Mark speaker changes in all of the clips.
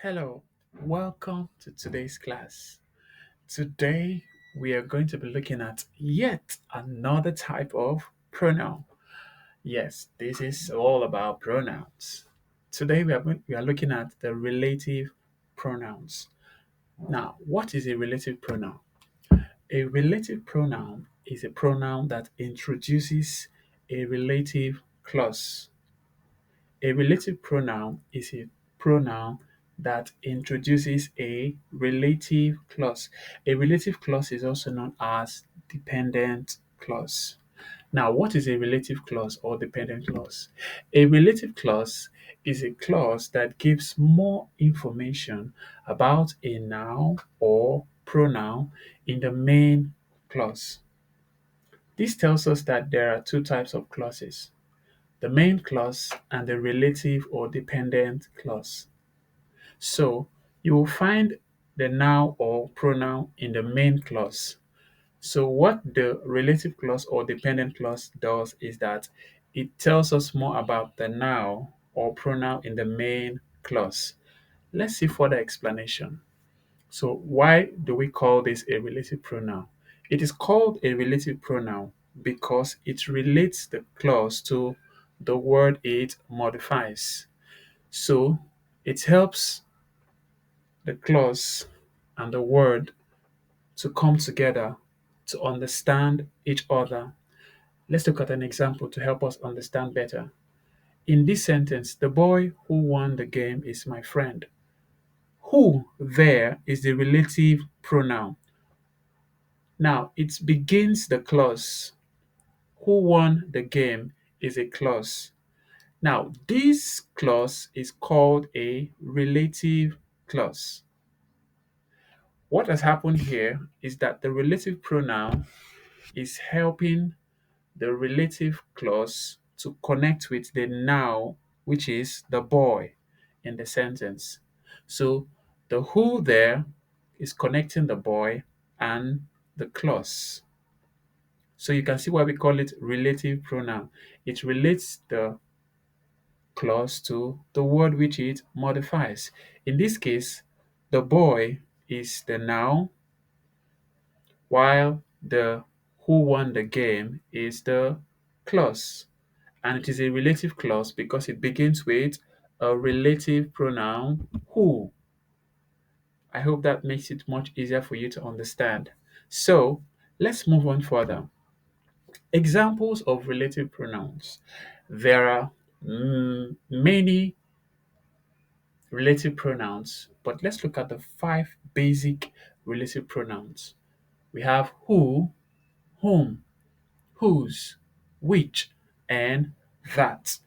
Speaker 1: Hello, welcome to today's class. Today we are going to be looking at yet another type of pronoun. Yes, this is all about pronouns. Today we are looking at the relative pronouns. Now, what is a relative pronoun? A relative pronoun is a pronoun that introduces a relative clause. A relative pronoun is a pronoun that introduces a relative clause. A relative clause is also known as dependent clause. Now, what is a relative clause or dependent clause? A relative clause is a clause that gives more information about a noun or pronoun in the main clause. This tells us that there are two types of clauses: the main clause and the relative or dependent clause. So you will find the noun or pronoun in the main clause. So what the relative clause or dependent clause does is that it tells us more about the noun or pronoun in the main clause. Let's see further explanation. So why do we call this a relative pronoun? It is called a relative pronoun because it relates the clause to the word it modifies. So it helps the clause and the word to come together to understand each other. Let's look at an example to help us understand better. In this sentence, the boy who won the game is my friend. Who there is the relative pronoun. Now, it begins the clause. Who won the game is a clause. Now, this clause is called a relative clause. What has happened here is that the relative pronoun is helping the relative clause to connect with the noun, which is the boy in the sentence. So, the who there is connecting the boy and the clause. So you can see why we call it relative pronoun. It relates the clause to the word which it modifies. In this case, the boy is the noun, while the who won the game is the clause. And it is a relative clause because it begins with a relative pronoun who. I hope that makes it much easier for you to understand. So let's move on further. Examples of relative pronouns. There are many relative pronouns, but let's look at the five basic relative pronouns. We have who, whom, whose, which, and that.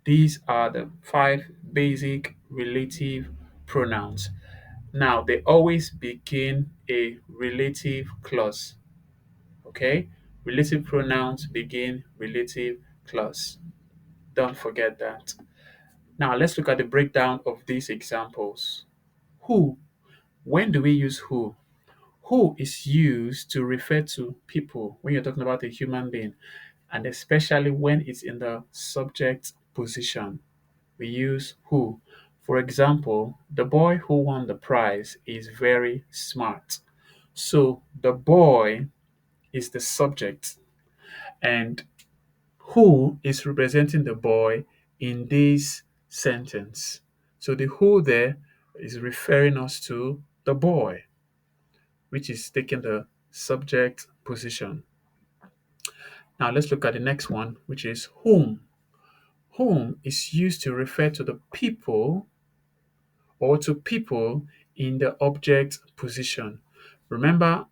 Speaker 1: These are the five basic relative pronouns. Now, they always begin a relative clause. Okay? Relative pronouns begin relative clause. Don't forget that. Now, let's look at the breakdown of these examples. Who. When do we use who? Who is used to refer to people when you're talking about a human being, and especially when it's in the subject position. We use who. For example, the boy who won the prize is very smart. So the boy is the subject, and who is representing the boy in this sentence. So the who there is referring us to the boy, which is taking the subject position. Now let's look at the next one, which is whom. Whom is used to refer to the people or to people in the object position. Remember,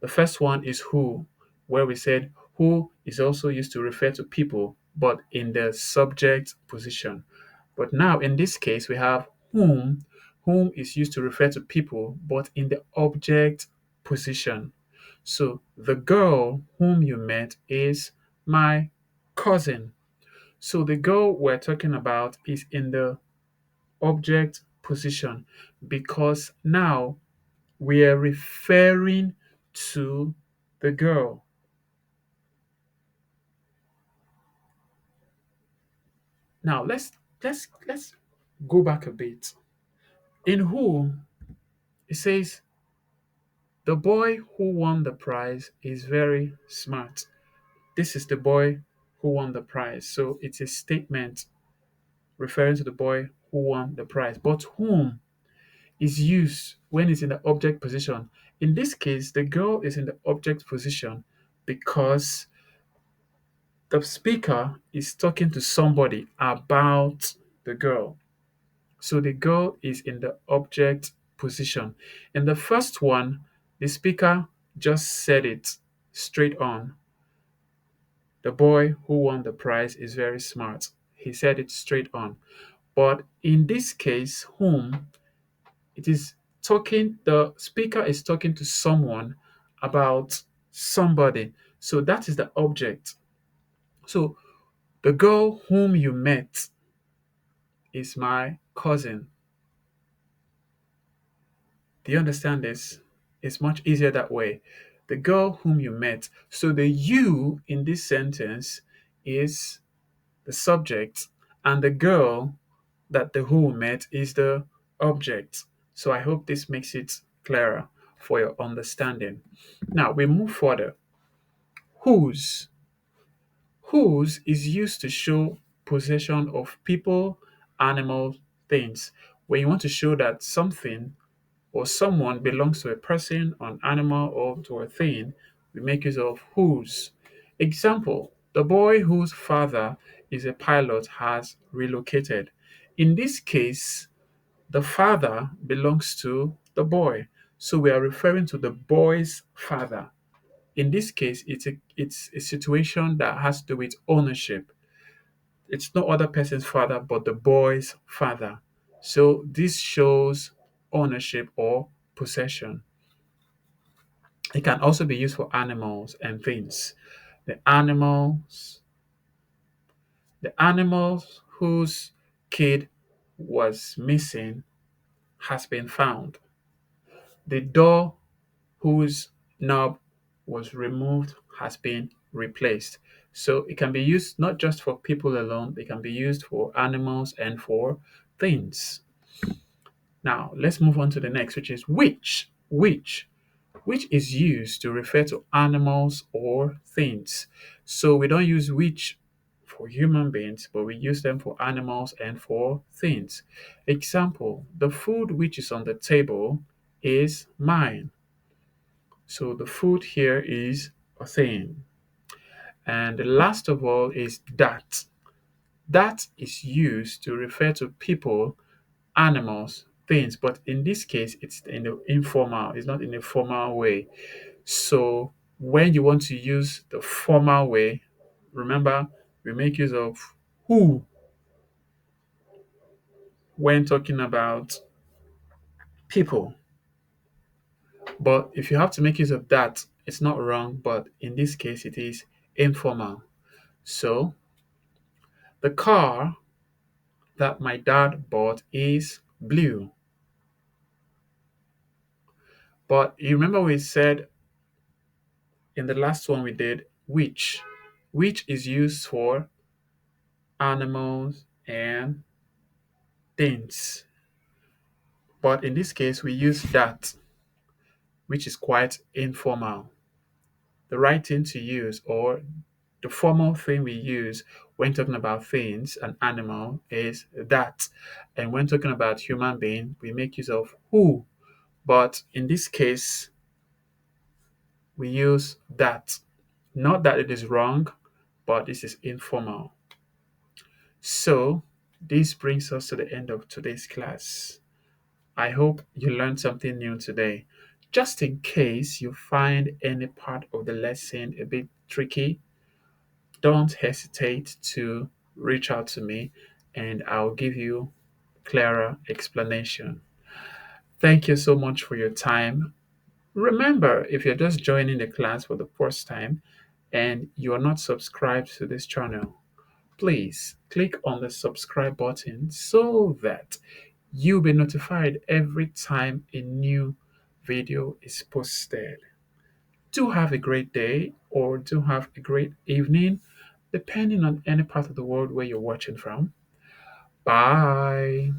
Speaker 1: the first one is who, where we said who is also used to refer to people, but in the subject position. But now in this case, we have whom. Whom is used to refer to people, but in the object position. So the girl whom you met is my cousin. So the girl we're talking about is in the object position because now we are referring to the girl. Now let's go back a bit. In who, it says, the boy who won the prize is very smart. This is the boy who won the prize. So it's a statement referring to the boy who won the prize. But whom is used when it's in the object position. In this case, the girl is in the object position because the speaker is talking to somebody about the girl. So the girl is in the object position. In the first one, the speaker just said it straight on. The boy who won the prize is very smart. He said it straight on. But in this case, whom, it is talking, the speaker is talking to someone about somebody. So that is the object. So the girl whom you met is my cousin. Do you understand this? It's much easier that way. The girl whom you met. So the you in this sentence is the subject, and the girl that the who met is the object. So I hope this makes it clearer for your understanding. Now we move further. Whose. Whose is used to show possession of people, animals, things. When you want to show that something or someone belongs to a person, an animal, or to a thing, we make use of whose. Example, the boy whose father is a pilot has relocated. In this case, the father belongs to the boy. So we are referring to the boy's father. In this case, it's a situation that has to do with ownership. It's no other person's father but the boy's father. So this shows ownership or possession. It can also be used for animals and things. The animals, the animals whose kid was missing has been found. The door whose knob was removed has been replaced. So it can be used not just for people alone, it can be used for animals and for things. Now, let's move on to the next, which is which. Which is used to refer to animals or things. So we don't use which for human beings, but we use them for animals and for things. Example, the food which is on the table is mine. So the food here is a thing. And the last of all is that. That is used to refer to people, animals, things, but in this case, it's in the informal, it's not in a formal way. So when you want to use the formal way, remember we make use of who when talking about people. But if you have to make use of that, it's not wrong, but in this case, it is informal. So the car that my dad bought is blue. But you remember we said in the last one we did which is used for animals and things. But in this case, we use that, which is quite informal. The right thing to use, or the formal thing we use when talking about things, an animal, is that. And when talking about human being, we make use of who. But in this case, we use that. Not that it is wrong, but this is informal. So, this brings us to the end of today's class. I hope you learned something new today. Just in case you find any part of the lesson a bit tricky, don't hesitate to reach out to me and I'll give you clearer explanation. Thank you so much for your time. Remember, if you're just joining the class for the first time and you are not subscribed to this channel, please click on the subscribe button so that you'll be notified every time a new video is posted. Do have a great day or do have a great evening, depending on any part of the world where you're watching from. Bye.